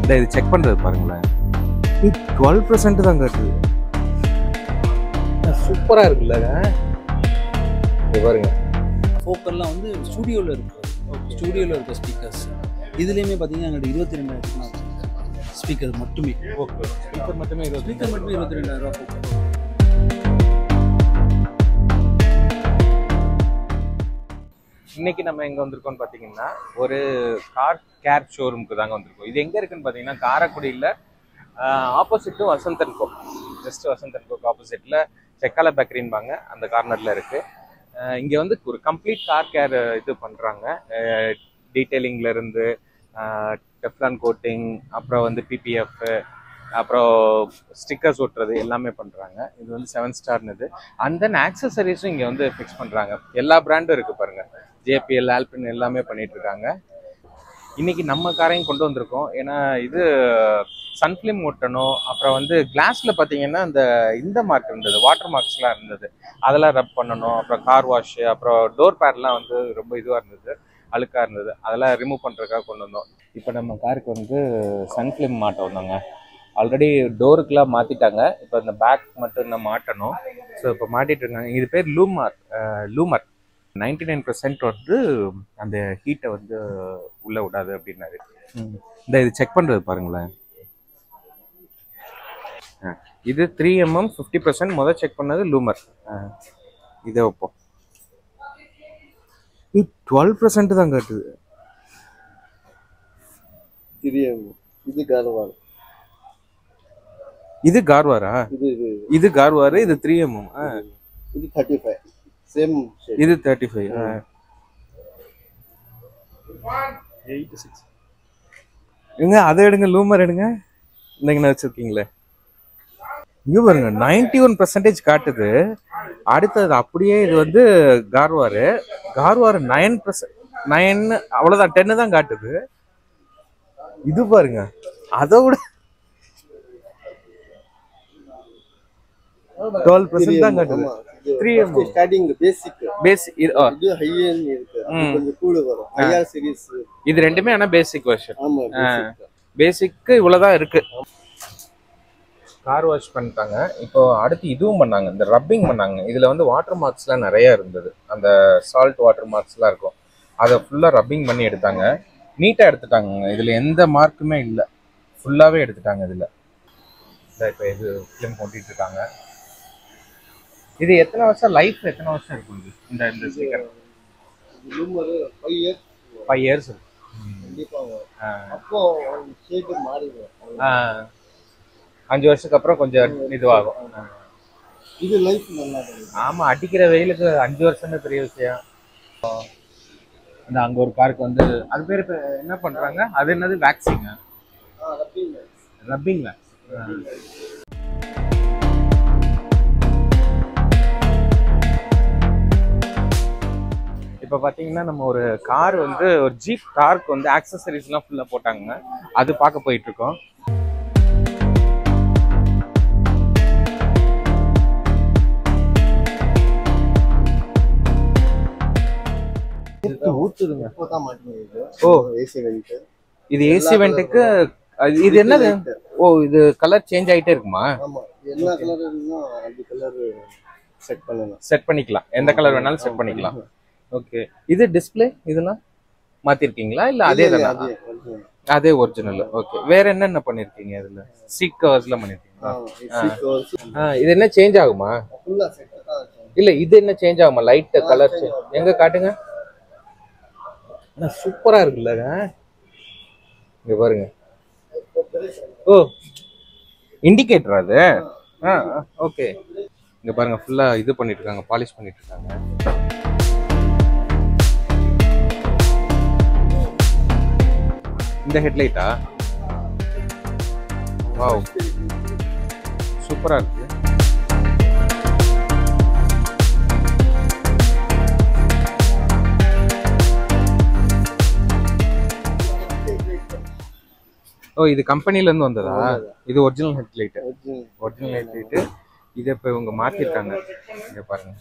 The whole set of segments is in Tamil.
இந்த இது செக் பண்றது பாருங்களேன், 12% தான் காட்டுது. சூப்பரா இருக்குல்ல இது பாருங்க. ஃபோக்கர்லாம் வந்து ஸ்டுடியோவில் இருக்கும். ஸ்டுடியோவில் இருக்க ஸ்பீக்கர்ஸ் இதுலேயுமே பார்த்தீங்கன்னா எங்கள்கிட்ட 22,000 ஸ்பீக்கர் மட்டுமே. ஓகே, ஸ்பீக்கர் மட்டுமே 22,000 ஃபோக்கர். இன்னைக்கு நம்ம எங்க வந்திருக்கோம்னு பாத்தீங்கன்னா ஒரு கார் கேர் ஷோரூமுக்கு தாங்க வந்திருக்கோம். இது எங்க இருக்குன்னு பாத்தீங்கன்னா காரைக்குடியில ஆப்போசிட் வசந்த் கோ, ஜஸ்ட் வசந்த் கோக்கு ஆப்போசிட்ல செக்காலை பேக்கரின்பாங்க, அந்த கார்னர்ல இருக்கு. இங்க வந்து ஒரு கம்ப்ளீட் கார் கேர் இது பண்றாங்க. டீடைலிங்ல இருந்து டெஃப்லான் கோட்டிங், அப்புறம் வந்து பிபிஎஃப், அப்புறம் ஸ்டிக்கர்ஸ் ஒட்டுறது எல்லாமே பண்றாங்க. இது வந்து 7 ஸ்டார்னு இது. அண்ட் தென் ஆக்சசரிஸும் இங்க வந்து ஃபிக்ஸ் பண்றாங்க. எல்லா பிராண்டும் இருக்கு பாருங்க, ஜேபிஎல், ஆல்பின் எல்லாமே பண்ணிட்டு இருக்காங்க. இன்னைக்கு நம்ம காரையும் கொண்டு வந்திருக்கோம். ஏன்னா இது சன்ஃபிலிம் ஒட்டணும், அப்புறம் வந்து கிளாஸ்ல பாத்தீங்கன்னா இந்த மார்க் இருந்தது, வாட்டர் மார்க்ஸ்லாம் இருந்தது, அதெல்லாம் ரப் பண்ணணும். அப்புறம் கார் வாஷ், அப்புறம் டோர் பேட்லாம் வந்து ரொம்ப இதுவா இருந்தது, அழுக்கா இருந்தது, அதெல்லாம் ரிமூவ் பண்றதுக்காக கொண்டு வந்தோம். இப்போ நம்ம காருக்கு வந்து சன்ஃபிலிம் மாட்ட வந்தாங்க. ஆல்ரெடி டோருக்குலாம் மாத்திட்டாங்க, இப்போ இந்த பேக் மட்டும் இன்னும் மாட்டணும். ஸோ இப்போ மாட்டிட்டு இருக்காங்க. இது பேர் லூமர் 99% வந்து அந்த ஹீட்டை வந்து உள்ள விடாது அப்படின்னாரு. இந்த இது செக் பண்றது பாருங்களேன். இது 3mm 50%. முதல் செக் பண்ணது லூமர். இதை வைப்போம். 12% தான் காட்டுது. இது கார்வார். இது கார்வாரா? இது கார்வாரு. இது 3mm. இது 35. Same shade. இது 35. 86. எங்க அதை எடுங்க, லூமர் எடுங்க. இந்த வச்சிருக்கீங்களே, இங்க பாருங்க 91% காட்டுது. அடுத்தது அப்படியே இது வந்து கார்வாரு 9%, 9 அவ்வளவுதான், 10 தான் காட்டுது. இது பாருங்க அதை விட 12% தான் காட்டுது. 3mm ஸ்டார்டிங் பேசிக். இது ஹை எண்ட் இருக்கு, கொஞ்சம் கூட வரும். ஐஆர் சீரிஸ் இது ரெண்டுமே ஆனா பேசிக் வெர்ஷன். ஆமா, பேசிக் இவ்வளவுதான் இருக்கு. கார் வாஷ் பண்ணிட்டாங்க. இப்போ அடுத்து இதுவும் பண்ணாங்க, இந்த ரப்பிங் பண்ணாங்க. இதுல வந்து வாட்டர் மார்க்ஸ்லாம் நிறைய இருந்தது, அந்த சால்ட் வாட்டர் மார்க்ஸ்லாம் இருக்கும். அதை ஃபுல்லா ரப்பிங் பண்ணி எடுத்தாங்க, நீட்டா எடுத்துட்டாங்க. இதுல எந்த மார்க்குமே இல்லை, ஃபுல்லாவே எடுத்துட்டாங்க. இதுல இப்போ இது ஃபிலிம் போட்டிட்டு இருக்காங்க. இது எத்தனை வருஷம் லைஃப், எத்தனை வருஷம் இருக்கும் இது? இந்த ஸ்டிக்கர் 5 years இருக்கு. அப்போ ஷேப் மாறிடும். 5 வருஷத்துக்கு அப்புறம் கொஞ்சம் இதுவாகும். இது லைஃப் நல்லா இருக்கு. ஆமா, அடிக்கிற வெயிலுக்கு 5 வருஷம் பெரிய விஷயம். அந்த அங்க ஒரு காருக்கு வந்து அது பேர் என்ன பண்றாங்க, அது என்னது, வேக்சிங், ரப்பிங் வேக்ஸ். இப்போ பார்த்தீங்கன்னா நம்ம ஒரு கார் வந்து ஒரு ஜீப் காருக்கு வந்து ஆக்சசரிஸ்லாம் ஃபுல்லாக போட்டாங்க, அது பார்க்க போயிட்டு இருக்கோம். ஊத்துதுங்க. ஓ, ஏசி வென்ட். இது ஏசி வென்ட்டுக்கு. இது என்னது? ஓ, இது கலர் சேஞ்ச் ஆகிட்டே இருக்குமா? ஆமா, என்ன கலர் வேணுமோ அந்த கலர் செட் பண்ணிக்கலாம், எந்த கலர் வேணாலும் செட் பண்ணிக்கலாம். ஓகே, இது டிஸ்பிளே இதெல்லாம் மாத்திருக்கீங்களா இல்ல அதே தானா? அதே ஒரிஜினல். ஓகே, வேற என்னென்ன பண்ணிருக்கீங்க? இதுல சீட் கவர்ஸ்லாம் பண்ணிருக்கீங்களா? இது என்ன சேஞ்ச் ஆகுமா? இல்ல இது என்ன சேஞ்ச் ஆகுமா? லைட் கலர் எங்க காட்டுங்க. சூப்பரா இருக்குல்ல, இங்க பாருங்க. ஓ, இண்டிகேட்டர் அது. ஓகே, இங்க பாருங்க, ஃபுல்லா இது பண்ணிட்டு இருக்காங்க, பாலிஷ் பண்ணிட்டு இருக்காங்க. இந்த ஹெட்லைட்டா? வாவ், சூப்பரா இருக்கு. ஓ, இது கம்பெனில இருந்து வந்ததா? இது ஒரிஜினல் ஹெட்லைட். Original headlight. இதை இப்போ இவங்க மாத்திருக்காங்க. இங்க பாருங்க,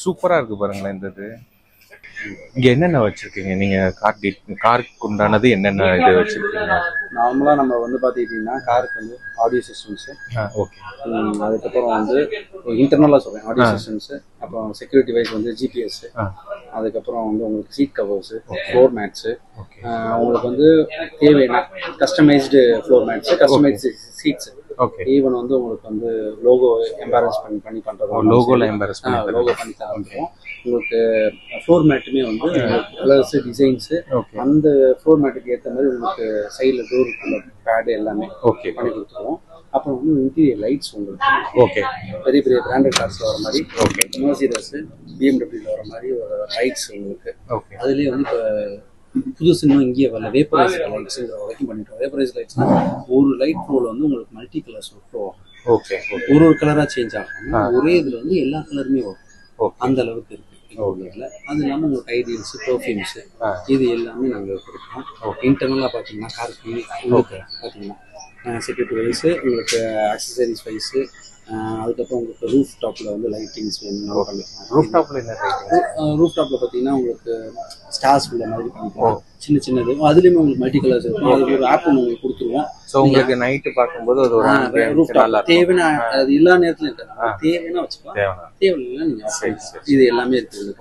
சூப்பரா இருக்கு பாருங்களேன். இந்த இது இங்க என்னென்ன வச்சிருக்கீங்க நீங்க? காருக்கு உண்டானது என்னென்ன இது வச்சிருக்கீங்க? நார்மலா நம்ம வந்து பாத்தீங்கன்னா காருக்கு வந்து ஆடியோ சிஸ்டம்ஸ், ஓகே, அதுக்கப்புறம் வந்து இன்டர்னலா சொல்றேன் ஆடியோ சிஸ்டம்ஸ், அப்புறம் செக்யூரிட்டி வைஸ் வந்து ஜிபிஎஸ், அதுக்கப்புறம் வந்து உங்களுக்கு சீட் கவர்ஸ், ஃப்ளோர் மேட்ஸ், உங்களுக்கு வந்து தேவையான customised floor mats, customised seats, even வந்து உங்களுக்கு வந்து லோகோ எம்பாரஸ் பண்ணி பண்றது, லோகோ பண்ணி தரோம். உங்களுக்கு ஃப்ளோர் மேட்டுமே வந்து கலர்ஸ் டிசைன்ஸ், அந்த ஃப்ளோர் மேட்டுக்கு ஏற்ற மாதிரி உங்களுக்கு சைடில் டோர் பேடு எல்லாமே பண்ணி கொடுத்துருவோம். அப்புறம் வந்து இன்டீரியர் லைட்ஸ் உங்களுக்கு பெரிய பெரிய பிராண்டட் கார்ஸ்ல வர மாதிரி, மெர்சிடஸ், பிஎம்டபிள்யூல வர மாதிரி ஒரு லைட்ஸ் உங்களுக்கு. அதுலேயே வந்து இப்போ புதுசு இன்னும் இங்கேயே வரல, வேப்பரைஸ் லைட்ஸ் வரைக்கும் பண்ணிட்டோம். வேப்பரைஸ் லைட்ஸ்னா ஒரு லைட் ப்ரோல வந்து உங்களுக்கு மல்டி கலர்ஸ் ப்ரோ ஒரு கலரா சேஞ்ச் ஆகும். ஒரே இதுல வந்து எல்லா கலருமே வரும். அந்த அளவுக்கு இருக்கு. அது இல்லாமல் உங்களுக்கு ஐடியல்ஸ், பெர்ஃப்யூம்ஸ் இது எல்லாமே நாங்கள் கொடுப்போம். இன்டர்னலாக பார்த்தீங்கன்னா காருக்கு உங்களுக்கு பார்த்தீங்கன்னா செக்யூரிட்டி வைஸு, உங்களுக்கு ஆக்சசரிஸ் வைஸு, அதுக்கப்புறம் உங்களுக்கு ரூஃப் டாப்பில் வந்து லைட்டிங்ஸ் வேணும் பண்ணிக்கலாம். ரூஃப் டாப்பில் என்ன? ரூஃப் டாப்பில் பார்த்தீங்கன்னா உங்களுக்கு ஸ்டார்ஸ் உள்ள மாதிரி பண்ணிக்கலாம். சின்ன சின்னது அதுலேயுமே உங்களுக்கு மல்டி கலர்ஸ் இருக்கும். அதுக்கு ஒரு ஆப் உங்களுக்கு கொடுத்துருவோம். ஸோ உங்களுக்கு நைட்டு பார்க்கும்போது அது ஒரு ரூஃப் டாப் தேவைன்னா அது எல்லா நேரத்துலையும் இருக்காது, தேவைன்னா வச்சுக்கலாம், தேவையில்லைன்னா நீங்கள் இது எல்லாமே இருக்குது.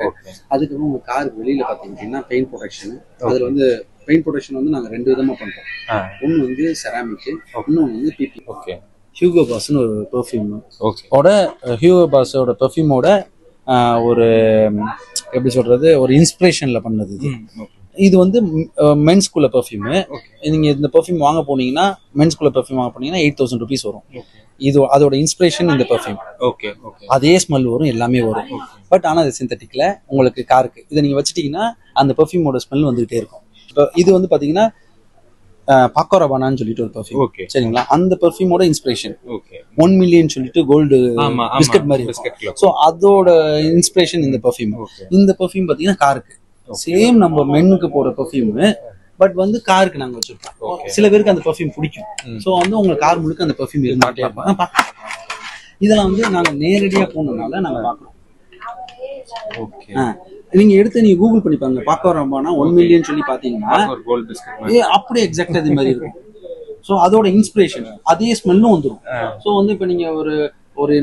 அதுக்கப்புறம் உங்கள் காருக்கு வெளியில் பார்த்தீங்கன்னா பெயிண்ட் ப்ரொடெக்ஷன். அதில் வந்து பெயிண்ட் ப்ரொடெக்ஷன் வந்து நாங்கள் 2 விதமாக பண்ணுறோம். ஒன்று வந்து செராமிக்கு, இன்னொன்று வந்து பிபி. ஹியூகோ பாஸ்ன்னு ஒரு பெர்ஃப்யூம் ஓட, ஹியூகோ பாஸோட பெர்ஃப்யூமோட ஒரு எப்படி சொல்றது, ஒரு இன்ஸ்பிரேஷன்ல பண்ணது இது. இது வந்து மென்ஸ்குள்ள பெர்ஃப்யூமு. நீங்க இந்த பெர்ஃப்யூம் வாங்க போனீங்கன்னா, மென்ஸ்குள்ள பெர்ஃப்யூம் வாங்க போனீங்கன்னா 8000 rupees வரும். இது அதோட இன்ஸ்பிரேஷன் இந்த பெர்ஃப்யூம். அதே ஸ்மெல் வரும், எல்லாமே வரும். பட் ஆனால் அது சிந்தட்டிக்ல உங்களுக்கு காருக்கு இதை நீங்க வச்சுட்டீங்கன்னா அந்த பெர்ஃப்யூமோட ஸ்மெல் வந்துகிட்டே இருக்கும். இப்போ இது வந்து பாத்தீங்கன்னா பாக்கோரபானான்னு சொல்லிட்டு ஒரு பெர்ஃப்யூம், சரிங்களா? அந்த பெர்ஃப்யூமோட இன்ஸ்பிரேஷன் 1 மில்லியன் சொல்லிட்டு கோல்டு பிஸ்கட் மாதிரி. ஸோ அதோட இன்ஸ்பிரேஷன் இந்த பெர்ஃப்யூம். இந்த பெர்ஃப்யூம் பாத்தீங்கன்னா காருக்கு சேம் நம்ம மென்னுக்கு போற பெர்ஃப்யூம், பட் வந்து காருக்கு நாங்க வச்சிருக்கோம். சில பேருக்கு அந்த பெர்ஃப்யூம் பிடிக்கும். ஸோ வந்து உங்க கார் முழுக்க அந்த பெர்ஃப்யூம் இருந்தாட்டே இருப்பாங்க. இதெல்லாம் வந்து நாங்க நேரடியா போனதுனால நாங்க பாக்குறோம். நீங்க எடுத்து நீங்க கூகுள் பண்ணி பாருங்க, பாக்கோரபானா 1 மில்லியன் சொல்லி பாத்தீங்கன்னா அப்படியே எக்ஸாக்டா இது மாதிரி இருக்கும். ஸோ அதோட இன்ஸ்பிரேஷன் அதே ஸ்மெல்லும் வந்துடும். ஸோ வந்து இப்போ நீங்க ஒரு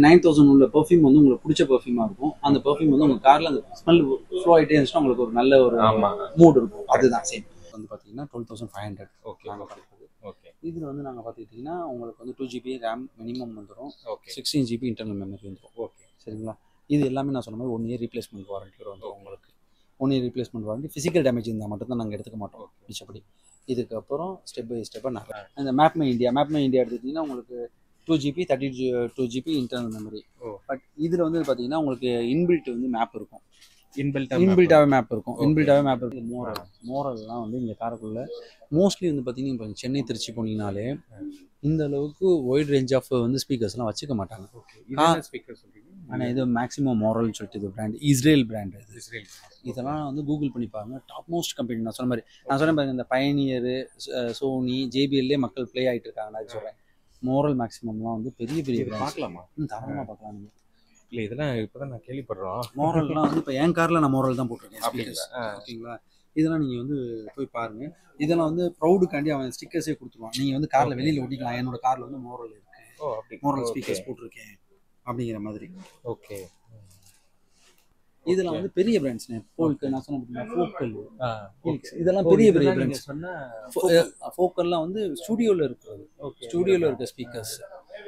9000 உள்ள பெர்ஃப்யூம் வந்து உங்களுக்கு பிடிச்ச பெர்ஃப்யூமா இருக்கும். அந்த பெர்ஃப்யூம் வந்து உங்க கார்ல அந்த ஸ்மெல் ஃப்ளோ ஆகிட்டே இருந்துச்சுன்னா உங்களுக்கு ஒரு நல்ல ஒரு மூட் இருக்கும். அதுதான் சேம் வந்து பாத்தீங்கன்னா 12,500 நாங்கள் பண்ணுறது. இதில் வந்து நாங்கள் பார்த்துக்கிட்டிங்கன்னா உங்களுக்கு வந்து 2 GB ரேம் மினிமம் வந்துடும், 16 GB இன்டர்னல் மெமரி வந்துடும். சரிங்களா? இது எல்லாமே நான் சொன்ன மாதிரி 1 இயர் ரீப்ளேஸ்மெண்ட் வாரண்டி வந்துடும் உங்களுக்கு. 1 year replacement warranty. Physical damage இருந்தால் மட்டும்தான் நாங்கள் எடுத்துக்க மாட்டோம் மிச்சப்படி. இதுக்கப்புறம் ஸ்டெப் பை ஸ்டெப்பாக நாங்கள் இந்த மேப் மை இந்தியா எடுத்துக்கிட்டிங்கன்னா உங்களுக்கு 2 GB 32 GB internal memory. But இதில் வந்து பார்த்தீங்கன்னா உங்களுக்கு இன்பில்ட் வந்து மேப் இருக்கும். இன்பில்ட்டாகவே மேப் இருக்கும். மோரல்லாம் வந்து இங்கே காரைக்குடில மோஸ்ட்லி வந்து பார்த்தீங்கன்னா இப்போ சென்னை திருச்சி போனீங்கனாலே இந்த அளவுக்கு ஒய்ட் ரேஞ்ச் ஆஃப் வந்து ஸ்பீக்கர்ஸ்லாம் வச்சுக்க மாட்டாங்க. ஆனால் இது மேக்ஸிமம் மோரல்னு சொல்லிட்டு இது பிராண்ட், இஸ்ரேல் பிராண்ட். இதெல்லாம் வந்து கூகுள் பண்ணி பாருங்க, டாப் மோஸ்ட் கம்பெனி. நான் சொன்னேன் பாருங்க, இந்த பயனியரு, சோனி, ஜேபிஎல்லே மக்கள் ப்ளே ஆகிட்டு இருக்காங்க. நான் சொல்கிறேன் மோரல் மேக்ஸிமம்லாம் வந்து பெரிய பார்க்கலாமா? தாராளமாக பார்க்கலாம். நீங்கள் இல்லை இதெல்லாம் இப்போ தான் நான் கேள்விப்படுறோம். மோரல்லாம் வந்து இப்போ என் காரில் நான் மோரல் தான் போட்டிருக்கேன். ஓகேங்களா? இதெல்லாம் நீங்கள் வந்து போய் பாருங்கள். இதெல்லாம் வந்து ப்ரௌடுக்காண்டி அவன் ஸ்டிக்கர்ஸே கொடுத்துருவான். நீங்கள் வந்து காரில் வெளியில் ஒட்டிக்கலாம், என்னோட காரில் வந்து மோரல் இருக்குது, மோரல் ஸ்பீக்கர்ஸ் போட்டிருக்கேன் அப்படிங்கிற மாதிரி. இதெல்லாம் வந்து பெரிய பிராண்ட்ஸ். போல்க்கு நான் சொன்னேன், ஃபோக்கல், இதெல்லாம் பெரிய பிராண்ட்ஸ். ஃபோக்கல்லாம் வந்து ஸ்டூடியோவில் இருக்கிறது, ஸ்டூடியோவில் இருக்க ஸ்பீக்கர்ஸ்.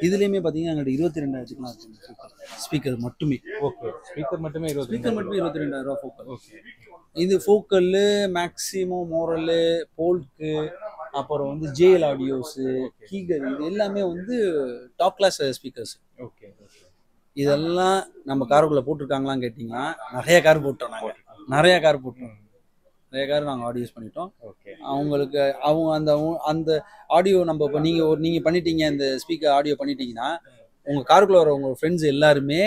இதுலேயுமே பார்த்தீங்கன்னா எங்கள்கிட்ட 22,000 இருக்கு ஸ்பீக்கர் மட்டுமே. ஸ்பீக்கர் மட்டுமே 22,000 ஃபோக்கல். இது ஃபோக்கல்லு, மேக்ஸிமம், மோரல்லு, போல்க்கு, அப்புறம் வந்து ஜேஎல் ஆடியோஸு, கீகர், இது எல்லாமே வந்து டாப் கிளாஸ் ஸ்பீக்கர்ஸ். இதெல்லாம் நம்ம காருக்குள்ளே போட்டிருக்காங்களான்னு கேட்டிங்கன்னா நிறைய கார் போட்டோம். நிறைய கார் நாங்கள் ஆடியோஸ் பண்ணிட்டோம். அவங்களுக்கு அந்த ஆடியோ நம்ம இப்போ நீங்கள் பண்ணிட்டீங்க, இந்த ஸ்பீக்கர் ஆடியோ பண்ணிட்டீங்கன்னா உங்கள் காருக்குள்ளே வர உங்கள் ஃப்ரெண்ட்ஸ் எல்லாருமே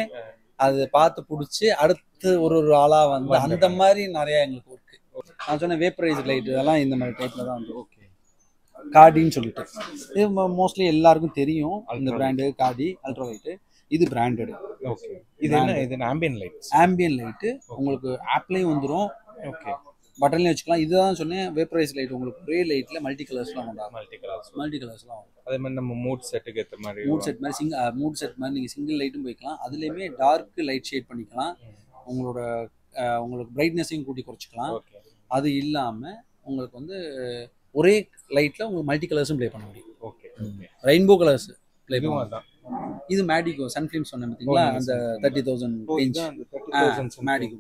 அதை பார்த்து பிடிச்சி அடுத்து ஒரு ஆளாக வந்து அந்த மாதிரி நிறையா எங்களுக்கு இருக்கு. நான் சொன்ன வேப்பரைஸ் லைட் இதெல்லாம் இந்த மாதிரி டைப்பில் தான் வந்து கார்டின்னு சொல்லிட்டு இது மோஸ்ட்லி எல்லாருக்கும் தெரியும். இந்த பிராண்டு கார்டி அல்ட்ராலைட்டு, இது பிராண்டடு. இது என்ன? இது ஆம்பியன் லைட். ஆம்பியன் லைட்டு உங்களுக்கு ஆப்லேயும் வந்துடும், ஓகே. பட்டன்லேயும் வச்சுக்கலாம். இதுதான் சொன்னேன் வேப்பரைஸ் லைட் உங்களுக்கு ஒரே லைட்டில் மல்டி கலர்ஸ்லாம் உண்டா? மல்டி கலர்ஸ்லாம் வரும். அதே மாதிரி நம்ம மூட் செட்டுக்கு ஏற்ற மாதிரி மூட் செட் மாதிரி மூட் செட் மாதிரி நீங்கள் சிங்கிள் லைட்டும் போய்க்கலாம். அதுலேயுமே டார்க் லைட் ஷேட் பண்ணிக்கலாம். உங்களுக்கு பிரைட்னஸையும் கூட்டி குறைச்சிக்கலாம். அது இல்லாமல் உங்களுக்கு வந்து ஒரே லைட்டில் உங்களுக்கு மல்டி கலர்ஸும் ப்ளே பண்ண முடியும். ஓகே. ரெயின்போ கலர்ஸ் ப்ளே பண்ணுவோம். பண்ணலாம். இது மேடிகோ சன்ஃபிலிம் சொன்னேன் பார்த்தீங்களா, அந்த 30,000 ரேஞ்ச் மேடிகோ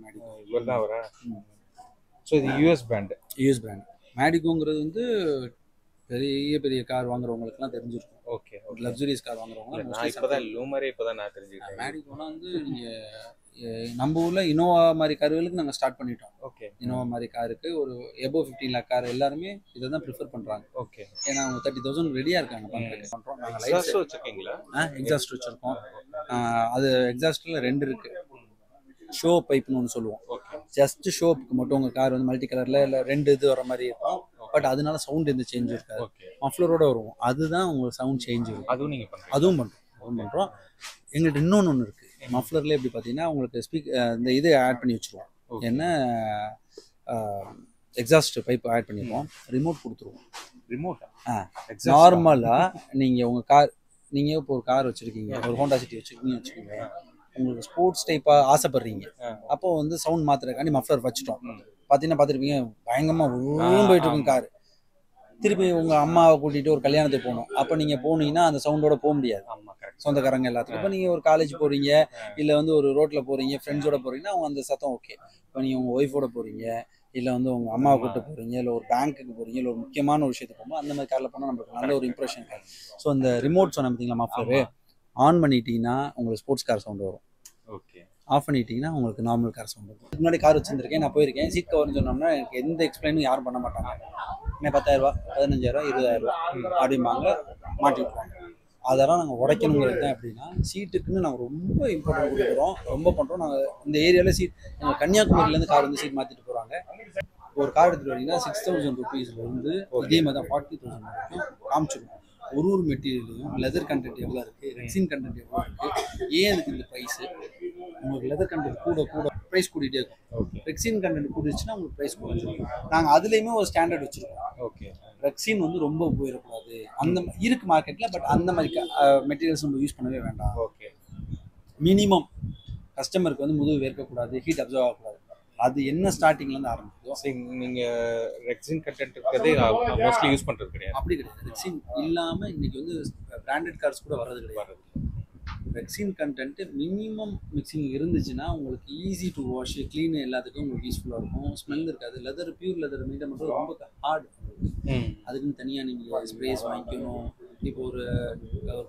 இவர் தான் வரா. ஸோ இது யூஎஸ் பிராண்ட். மேடிகோங்கிறது வந்து பெரிய கார் வாங்குறவங்களுக்குலாம் தெரிஞ்சிருக்கும். ஓகே. லக்ஸுரியஸ் கார் வாங்குறவங்க நான் இப்போதான் லூமரே இப்போதான் நான் தெரிஞ்சுக்கிட்டேன். மேடிகோனா வந்து நீங்கள் நம்ம ஊரில் இனோவா மாதிரி கார்களுக்கு நாங்கள் ஸ்டார்ட் பண்ணிட்டோம். ஓகே. இனோவா மாதிரி காருக்கு ஒரு எபோ 15 lakh கார் எல்லாருமே இதை தான் ப்ரிஃபர் பண்ணுறாங்க. ஓகே. ஏன்னா அவங்க 30,000 ரெடியாக இருக்காங்க பண்ணுறோம். நாங்கள் எக்ஸாஸ்ட் வச்சுருக்கீங்களா? எக்ஸாஸ்ட் வச்சுருக்கோம். அது எக்ஸாஸ்ட்டில் 2 இருக்குது. ஷோ பைப்னு ஒன்று சொல்லுவோம். ஜஸ்ட் ஷோப்புக்கு மட்டும் உங்கள் கார் வந்து மல்டி கலரில் இல்லை 2 இது வர மாதிரி இருக்கும். பட் அதனால சவுண்ட் எந்த சேஞ்ச் இருக்காது. மஃப்ளரோட வருவோம். அதுதான் உங்களுக்கு சவுண்ட் சேஞ்ச் இருக்கும். அதுவும் பண்ணுறோம். எங்கள்கிட்ட இன்னொன்று இருக்குது. மஃப்ளர்ல எப்படி பார்த்தீங்கன்னா உங்களுக்கு இந்த இது ஆட் பண்ணி வச்சுருவோம். என்ன எக்ஸாஸ்ட் பைப் ஆட் பண்ணிடுவோம். ரிமோட் கொடுத்துருவோம். நார்மலாக நீங்கள் உங்கள் கார் இப்போ ஒரு கார் வச்சுருக்கீங்க, ஒரு ஹோண்டா சிட்டி வச்சுருக்கீங்க, உங்களுக்கு ஸ்போர்ட்ஸ் டைப்பாக ஆசைப்படுறீங்க, அப்போ வந்து சவுண்ட் மாத்திரக்காண்டி மஃப்ளர் வச்சுட்டோம். பார்த்தீங்கன்னா பார்த்துருப்பீங்க பயங்கரமாக போயிட்டு இருக்கும் கார். திருப்பி உங்கள் அம்மாவை கூட்டிகிட்டு ஒரு கல்யாணத்துக்கு போகணும். அப்போ நீங்கள் போனீங்கன்னா அந்த சவுண்டோட போக முடியாது. சொந்தக்காரங்க எல்லாத்துக்கும். இப்போ நீங்கள் ஒரு காலேஜ் போகிறீங்க, இல்லை வந்து ஒரு ரோட்டில் போகிறீங்க, ஃப்ரெண்ட்ஸோட போகிறீங்கன்னா அவங்க அந்த சத்தம் ஓகே. இப்போ நீங்கள் உங்கள் ஒய்ஃபோட போகிறீங்க, இல்லை வந்து உங்கள் அம்மாவை கூப்பிட்டு போகிறீங்க, இல்லை ஒரு பேங்க்குக்கு போகிறீங்க, இல்லை ஒரு முக்கியமான ஒரு விஷயத்துக்கு போகும்போது அந்த மாதிரி காரில் போனால் நம்மளுக்கு நல்ல ஒரு இம்ப்ரெஷன் இருக்காது. ஸோ அந்த ரிமோட் சொன்ன பார்த்தீங்களா மஃப்ளரு, ஆன் பண்ணிட்டீங்கன்னா உங்களுக்கு ஸ்போர்ட்ஸ் கார் சவுண்டு வரும். ஓகே. ஆஃப் பண்ணிட்டீங்கன்னா உங்களுக்கு நார்மல் கார் சவுண்ட் வரும். முன்னாடி கார் வச்சுருக்கேன், நான் போயிருக்கேன். சீட் கவர்னு சொன்னோம்னா எனக்கு எந்த எக்ஸ்பிளைனும் யாரும் பண்ண மாட்டாங்க. என்ன 10,000, 15,000, 20,000 அப்படிம்பாங்க, மாட்டி விட்ருவாங்க. அதெல்லாம் நாங்கள் உடைக்கணுங்கிறது தான். எப்படின்னா சீட்டுக்குன்னு நாங்கள் ரொம்ப இம்பார்ட்டன்ட் கொடுக்குறோம், ரொம்ப பண்ணுறோம். நாங்கள் இந்த ஏரியாவில் சீட் எங்கள் கன்னியாகுமரியிலேருந்து கார் வந்து சீட் மாற்றிட்டு போகிறாங்க. ஒரு கார் எடுத்துகிட்டு வரீங்கன்னா 6,000 rupeesலேருந்து இதே மாதிரி தான் 40,000 வரைக்கும் காமிச்சிருக்கோம். ஒரு மெட்டீரியலையும் லெதர் கண்டென்ட் எவ்வளோ இருக்குது, ரெக்ஸின் கண்டென்ட் எவ்வளோ இருக்குது, ஏன் அதுக்கு இந்த ப்ரைஸு. உங்களுக்கு லெதர் கண்டென்ட் கூட ப்ரைஸ் கூட்டிகிட்டே இருக்கும். ரெக்ஸின் கண்டென்ட் கூடிச்சுன்னா உங்களுக்கு ப்ரைஸ் குறைஞ்சிருக்கும். நாங்கள் அதுலேயுமே ஒரு ஸ்டாண்டர்ட் வச்சுருக்கோம். ஓகே. ரெக்ஸின் வந்து ரொம்ப போயிடக்கூடாது அந்த இருக்கு மார்க்கெட்டில். பட் அந்த மாதிரி மெட்டீரியல்ஸ் நம்ம யூஸ் பண்ணவே வேண்டாம். ஓகே. மினிமம் கஸ்டமருக்கு வந்து முதுகு வேர்க்கக்கூடாது, ஹீட் அப்சர்வ் ஆகக்கூடாது. அது என்ன ஸ்டார்டிங்லேருந்து ஆரம்பிக்குதோ. நீங்கள் ரெக்ஸின் கண்டென்ட் இருக்கிறதே மோஸ்ட்லி யூஸ் பண்ணுறது கிடையாது. அப்படி கிடையாது. ரெக்ஸின் இல்லாமல் இன்றைக்கி வந்து பிராண்டட் கார்ஸ் கூட வர்றது கிடையாது. ரெக்ஸின் கண்டென்ட் மினிமம் மிக்சிங் இருந்துச்சுன்னா உங்களுக்கு ஈஸி டு வாஷ், க்ளீன், எல்லாத்துக்கும் உங்களுக்கு யூஸ்ஃபுல்லாக இருக்கும். ஸ்மெல் இருக்காது. லெதர் பியூர் லெதர் மெயின்டைன் பண்ணுறது ரொம்ப ஹார்ட். அதுக்குன்னு தனியாக நீங்கள் ஸ்ப்ரேஸ் வாங்கிக்கணும். இப்போ ஒரு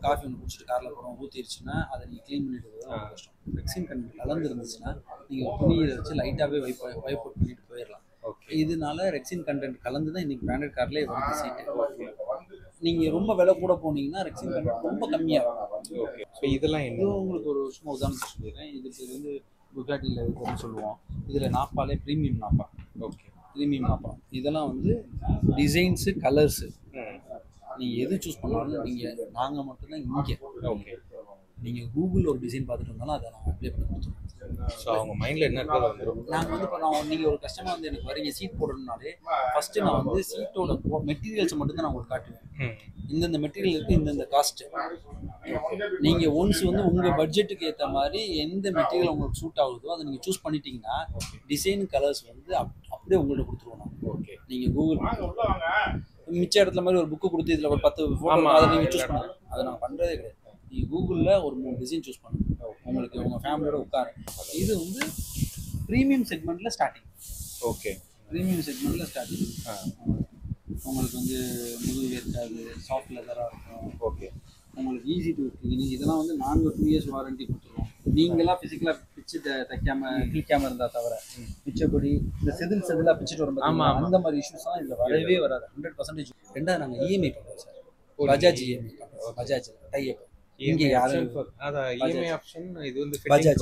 காஃபி ஒன்று குடிச்சிட்டு காரில் போகிறோம், ஊற்றிடுச்சுன்னா அதை நீங்கள் க்ளீன் பண்ணிட்டு ரொம்ப கஷ்டம். ரெக்ஸின் கண்டென்ட் கலந்து இருந்துச்சுன்னா நீங்கள் துணியை வச்சு லைட்டாகவே வைப் அவுட் பண்ணிட்டு போயிடலாம். இதனால ரெக்ஸின் கண்டென்ட் கலந்து தான் இன்றைக்கி பிராண்டட் கார்லேயே வருது சீட்டு. நீங்கள் ரொம்ப விலை கூட போனீங்கன்னா ரெக்ஸின் கண்டென்ட் ரொம்ப கம்மியாக இருக்கும். ஓகே. ஸோ இதெல்லாம் என்ன உங்களுக்கு ஒரு சும்மா உதாரணத்துக்கு சொல்லிடுறேன். இதுக்கு வந்து புகாட்டியில் இருக்கிறதுன்னு சொல்லுவோம். இதில் நாப்பாலே premium Nabha. Okay. Premium Nabha. இதெல்லாம் வந்து டிசைன்ஸு, கலர்ஸு நீங்கள் எது சூஸ் பண்ணாலும் நாங்கள் மட்டும்தான் இங்கே. ஓகே. நீங்கள் கூகுளில் ஒரு டிசைன் பார்த்துட்டு வந்தாலும் அதை நாங்கள் அப்ளை பண்ணி கொடுத்துருவோம். ஸோ அவங்க மைண்டில் என்ன இருக்கோ வந்துடும். நாங்கள் வந்து இப்போ நீங்கள் ஒரு கஸ்டமர் வந்து எனக்கு வரீங்க சீட் போடணும்னாலே ஃபஸ்ட்டு நான் வந்து சீட்டோட மெட்டீரியல்ஸை மட்டும் தான் நான் உங்களுக்கு காட்டுவேன். இந்தந்த மெட்டீரியல் இருக்குது, இந்தந்த காஸ்ட்டு. நீங்கள் ஒன்ஸ் வந்து உங்கள் பட்ஜெட்டுக்கு ஏற்ற மாதிரி எந்த மெட்டீரியல் உங்களுக்கு சூட் ஆகுதோ அதை நீங்கள் சூஸ் பண்ணிட்டீங்கன்னா டிசைன், கலர்ஸ் வந்து அப்படியே உங்கள்கிட்ட கொடுத்துருவோம் நான். ஓகே. நீங்கள் கூகுள் மிச்ச இடத்துல மாதிரி ஒரு புக்கு கொடுத்து இதில் ஒரு 10 ஃபோட்டோ அதை நீங்கள் சூஸ் பண்ணுங்க. அதை நாங்கள் பண்ணுறதே கிடையாது. நீங்கள் கூகுளில் ஒரு 3 டிசைன் சூஸ் பண்ணுங்க, உங்களுக்கு உங்கள் ஃபேமிலியோட உட்காரு. இது வந்து ப்ரீமியம் செக்மெண்ட்டில் ஸ்டார்டிங். ஓகே. ப்ரீமியம் செக்மெண்ட்டில் ஸ்டார்டிங். உங்களுக்கு வந்து முதுகு வேர்க்காது, சாஃப்ட் லெதராக இருக்கும். ஓகே. உங்களுக்கு ஈஸி டு கிளீனிங். இதெல்லாம் வந்து நாங்கள் 2 years வாரண்டி கொடுத்துருவோம். நீங்களாம் ஃபிசிக்கலாக பிச்சு தைக்காமல் கிளிக்காமல் இருந்தால் தவிர பிச்சைப்படி இந்த செதிலாக பிச்சுட்டு வரும் அந்த மாதிரி இஷ்யூஸ்லாம் இதில் வரவே வராது. 100%. ரெண்டாவது நாங்கள் இஎம்ஐ பண்ணுறோம் சார். பஜாஜ் இஎம்ஐ பண்ணுறோம். பஜாஜ் டைப் இங்கே யாரும் பஜாஜ்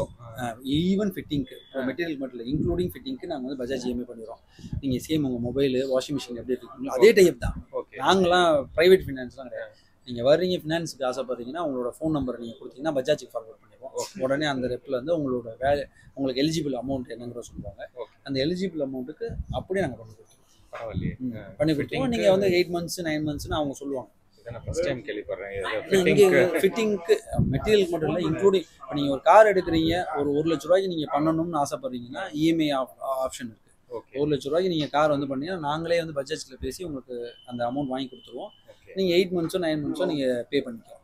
ஈவன் ஃபிட்டிங்க்கு மெட்டீரியல் மட்டும் இல்லை, இன்க்ளூடிங் ஃபிட்டிங்க்கு நாங்கள் வந்து பஜாஜ் இஎம்ஐ பண்ணிடுறோம். நீங்கள் சேம் உங்கள் மொபைலு, வாஷிங் மிஷின் எப்படி இருக்கீங்களோ அதே டைப் தான். நாங்களாம் ப்ரைவேட் ஃபினான்ஸ்லாம் கிடையாது. நீங்கள் வர்றீங்க ஃபினான்ஸுக்கு ஆசைப்படுறீங்கன்னா உங்களோட ஃபோன் நம்பரை நீங்கள் கொடுத்தீங்கன்னா பஜாஜுக்கு ஃபார்வர்ட் பண்ணிடுவோம். உடனே அந்த ரெப்பில் வந்து உங்களோட உங்களுக்கு எலிஜிபிள் அமௌண்ட் என்னங்கிற சொல்லுவாங்க. அந்த எலிஜிபிள் அமௌண்ட்டுக்கு அப்படியே நாங்கள் பண்ணி கொடுத்துருவோம். பரவாயில்லையே. பண்ணி கொடுத்துருவோம். நீங்கள் வந்து 8 months 9 monthsன்னு அவங்க சொல்லுவாங்க. நான் ஃபர்ஸ்ட் டைம் கேள்விப்படுறேன். ஃபிட்டிங்க்கு மெட்டீரியல் மட்டும் இல்லை, இன்க்ளூடிங் இப்போ நீங்கள் ஒரு கார் எடுக்கிறீங்க, ஒரு 1 லட்ச ரூபாய்க்கு நீங்கள் பண்ணணும்னு ஆசைப்படுறீங்கன்னா இஎம்ஐ ஆப்ஷன் இருக்குது. 1 லட்ச ரூபாய்க்கு நீங்கள் கார் வந்து பண்ணீங்கன்னா நாங்களே வந்து பட்ஜெட்டில் பேசி உங்களுக்கு அந்த அமௌண்ட் வாங்கி கொடுத்துருவோம். நீங்கள் 8 months 9 months நீங்கள் பே பண்ணிக்கலாம்.